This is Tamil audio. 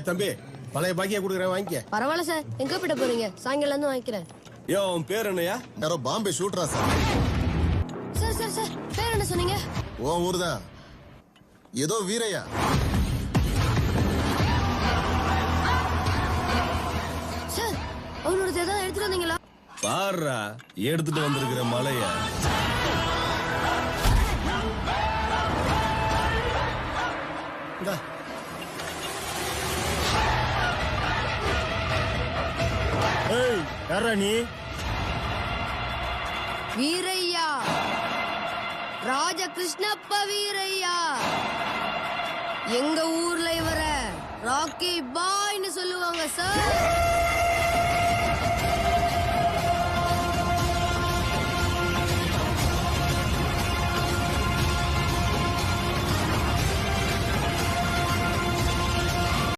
தம்பி பழைய பாக்கியா கொடுக்குறேன், வாங்கிக்க. பரவாயில்ல சார், எங்க போயிட்ட போறீங்க? சாயங்காலம் வந்து வாங்கிக்கிறேன். யோ, உன் பேர் என்னையா? யாரோ பாம்பே ஷூட்டரா சார்? சார் சார் சார், பேர் என்ன சொன்னீங்க? ஓ ஊர் தான், ஏதோ வீரையா. சார், அவனோட ஏதாவது எடுத்துட்டு வந்தீங்களா? பாருடா, எடுத்துட்டு வந்திருக்கிற மலைய. யாரா நீ? வீரையா, ராஜ கிருஷ்ணப்ப வீரையா. எங்க ஊர்ல இவர ராக்கி பாய்னு சொல்லுவாங்க சார்.